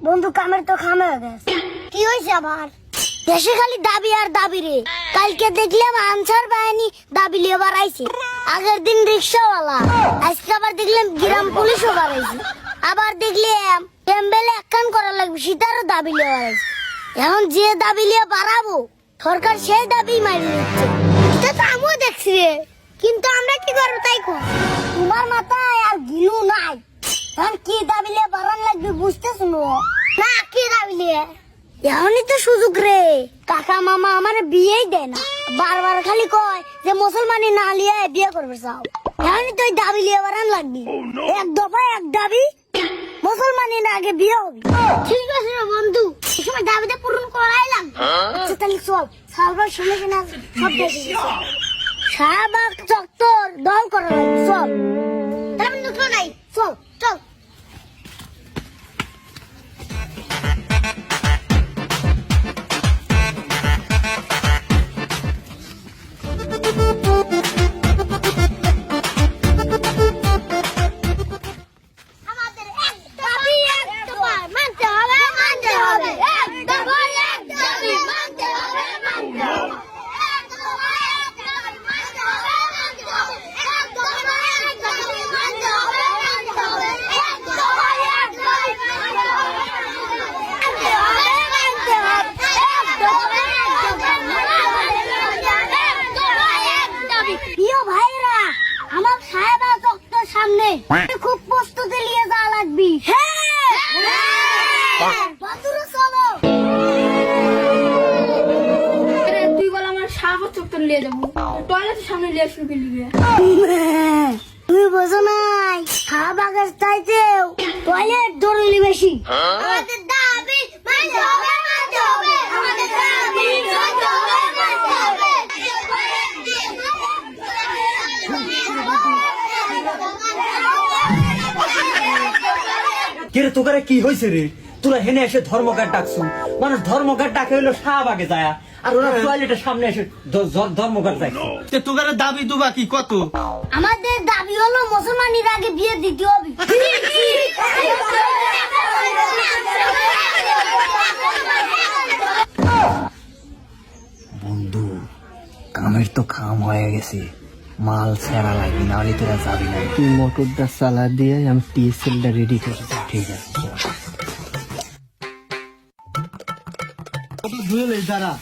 বন্ধু কামের তো খামে গেছে। কি হয়েছে আবার? দেশে খালি দাবি আর দাবি রে। কালকে দেখলাম আনসার বাহিনী দাবি লিয়ে বাড়াইছে, আগের দিন রিক্সাওয়ালা, আজকে আবার দেখলাম গ্রাম পুলিশও বাড়াইছে, আবার দেখলাম টেম্বেলে একখান করা লাগবে সেটারও দাবি লিয়ে বাড়াইছে। এখন যে দাবি লিয়ে বাড়াবো সরকার সেই দাবি মারি দিচ্ছে। এটা তো আমিও দেখছি রে, কিন্তু আমরা কি করবো তাই কর। তোমার মাথায় আর গিলু নাই, এখন কি দাবি লিয়ে বাড়ান লাগবে বুঝতেছো না? কি দাবি লিয়ে? এখনই তো সুযোগ রে, কাকা মামা আমার বিয়েই দেয় না, বারবার খালি কয় যে মুসলমানি না লিয়ে বিয়ে করবে চাও। এখনই তো দাবি লিয়ে বাড়ান লাগবে, এক দফা এক দাবি, মুসলমানি না আগে বিয়ে হবে। ঠিক আছে রে বন্ধু, এই সময় দাবিটা পূরণ করাই লাগবে। আচ্ছা তাহলে চল, সালবার শুনে কিনা সব দেখে শাহবাগ চত্বর দল করা লাগবে, চল। তাহলে দুটো নাই, চল চল। সামনে খুব প্রস্তুতি নিয়ে যাওয়া লাগবি। তুই বল আমার শাহবাগ চত্বর নিয়ে যাবো, টয়লেটের সামনে নিয়ে শুরু করলি। তুই বোঝো নাই, শাহবাগের চাইতেও টয়লেট জরুরি বেশি। আমাদের দাবি মানতে হবে, মানতে হবে, আমাদের দাবি মানতে হবে, মানতে হবে। কে রে তোকারে কি হয়েছে রে? তোরা হেনে এসে ধর্মঘাট ডাকছু, মানুষ ধর্মঘাট ডাকে হইলো শাহবাগে যায়, আর ওরা টয়লেটের সামনে এসে ধর্মঘাট ডাকছে। তোকারে দাবি দুবা কি কত? আমাদের দাবি হলো মুসলমানের আগে বিয়ে দিতে হবে। বন্ধু কামের তো খাম হয়ে গেছে, মাল সেরা লাগবে, নাহলে তোরা যাবি না। তুই মোটরটা চালা দিয়ে আমি টিএসএলটা রেডি করে দিই। ঠিক আছে দাঁড়া